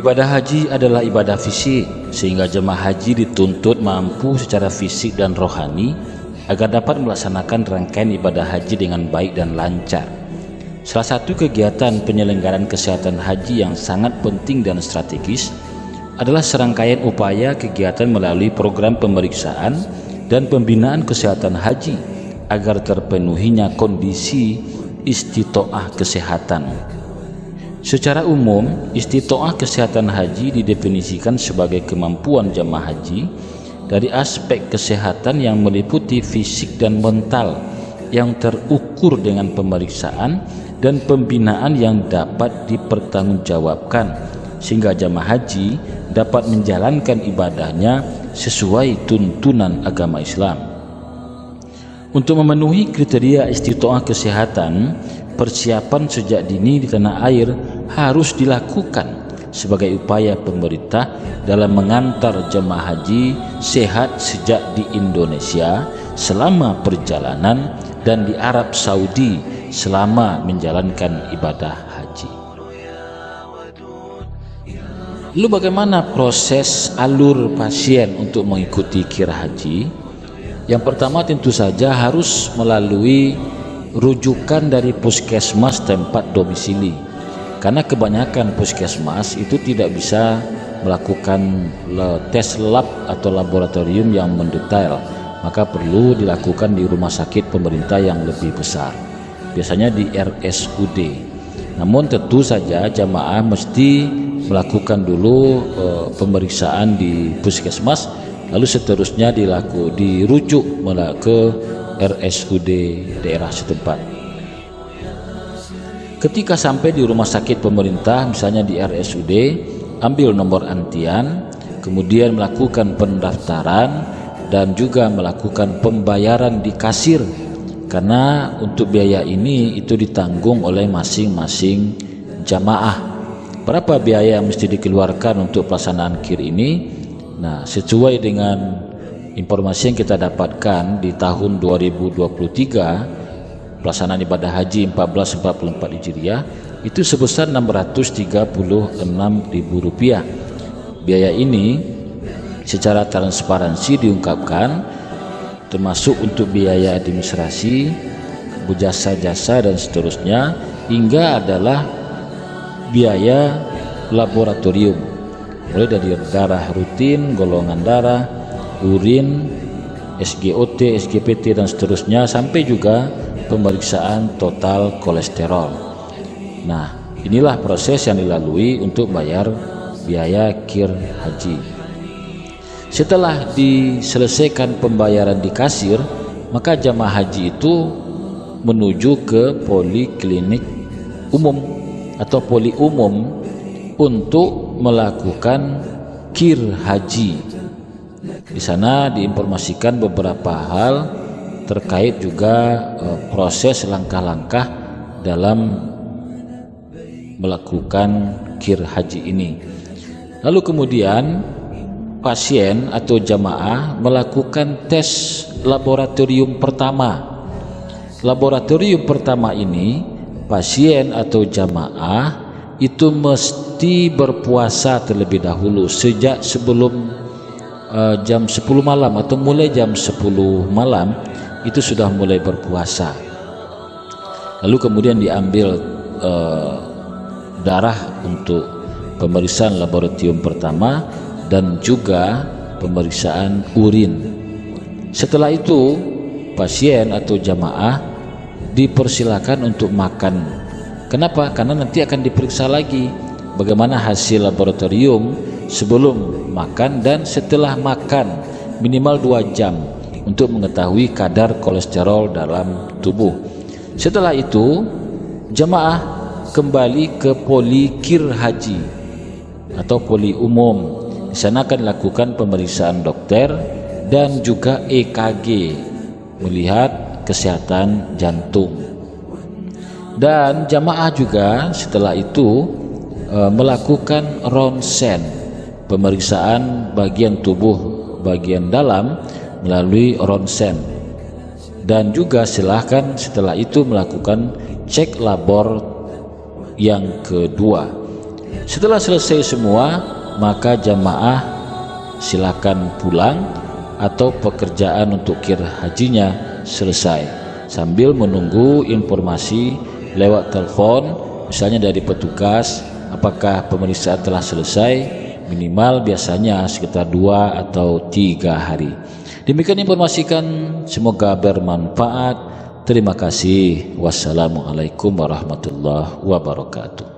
Ibadah haji adalah ibadah fisik, sehingga jemaah haji dituntut mampu secara fisik dan rohani agar dapat melaksanakan rangkaian ibadah haji dengan baik dan lancar. Salah satu kegiatan penyelenggaraan kesehatan haji yang sangat penting dan strategis adalah serangkaian upaya kegiatan melalui program pemeriksaan dan pembinaan kesehatan haji agar terpenuhinya kondisi istitoah kesehatan. Secara umum, istitoah kesehatan haji didefinisikan sebagai kemampuan jemaah haji dari aspek kesehatan yang meliputi fisik dan mental yang terukur dengan pemeriksaan dan pembinaan yang dapat dipertanggungjawabkan sehingga jemaah haji dapat menjalankan ibadahnya sesuai tuntunan agama Islam. Untuk memenuhi kriteria istitoah kesehatan, persiapan sejak dini di tanah air harus dilakukan sebagai upaya pemerintah dalam mengantar jemaah haji sehat sejak di Indonesia selama perjalanan dan di Arab Saudi selama menjalankan ibadah haji. Lalu bagaimana proses alur pasien untuk mengikuti kir haji? Yang pertama tentu saja harus melalui rujukan dari puskesmas tempat domisili, karena kebanyakan puskesmas itu tidak bisa melakukan tes lab atau laboratorium yang mendetail, maka perlu dilakukan di rumah sakit pemerintah yang lebih besar, biasanya di RSUD. Namun tentu saja jamaah mesti melakukan dulu pemeriksaan di puskesmas, lalu seterusnya dirujuk ke RSUD daerah setempat. Ketika sampai di rumah sakit pemerintah, misalnya di RSUD, ambil nomor antian, kemudian melakukan pendaftaran dan juga melakukan pembayaran di kasir, karena untuk biaya ini itu ditanggung oleh masing-masing jamaah. Berapa biaya yang mesti dikeluarkan untuk pelaksanaan kir ini? Nah, sesuai dengan informasi yang kita dapatkan di tahun 2023 pelaksanaan ibadah haji 1444 Hijriah itu sebesar Rp636.000. Biaya ini secara transparansi diungkapkan termasuk untuk biaya administrasi, jasa-jasa dan seterusnya, hingga adalah biaya laboratorium mulai dari darah rutin, golongan darah, urin, SGOT, SGPT dan seterusnya, sampai juga pemeriksaan total kolesterol. Nah, inilah proses yang dilalui untuk bayar biaya kir haji. Setelah diselesaikan pembayaran di kasir, maka jamaah haji itu menuju ke poliklinik umum atau poli umum untuk melakukan kir haji. Di sana diinformasikan beberapa hal terkait juga proses langkah-langkah dalam melakukan kir haji ini. Lalu kemudian pasien atau jamaah melakukan tes laboratorium pertama. Laboratorium pertama ini pasien atau jamaah itu mesti berpuasa terlebih dahulu sejak sebelum jam 10 malam atau mulai jam 10 malam itu sudah mulai berpuasa. Lalu kemudian diambil darah untuk pemeriksaan laboratorium pertama dan juga pemeriksaan urin. Setelah itu pasien atau jamaah dipersilakan untuk makan. Kenapa? Karena nanti akan diperiksa lagi bagaimana hasil laboratorium sebelum makan dan setelah makan minimal 2 jam untuk mengetahui kadar kolesterol dalam tubuh. Setelah itu jamaah kembali ke poli kir haji atau poli umum. Di sana akan dilakukan pemeriksaan dokter dan juga EKG melihat kesehatan jantung. Dan jamaah juga setelah itu melakukan ronsen, pemeriksaan bagian tubuh bagian dalam melalui ronsen, dan juga silahkan setelah itu melakukan cek labor yang kedua. Setelah selesai semua, maka jamaah silakan pulang atau pekerjaan untuk kir hajinya selesai, sambil menunggu informasi lewat telepon, misalnya dari petugas, apakah pemeriksaan telah selesai, minimal biasanya sekitar 2 atau 3 hari. Demikian informasikan, semoga bermanfaat. Terima kasih. Wassalamualaikum warahmatullahi wabarakatuh.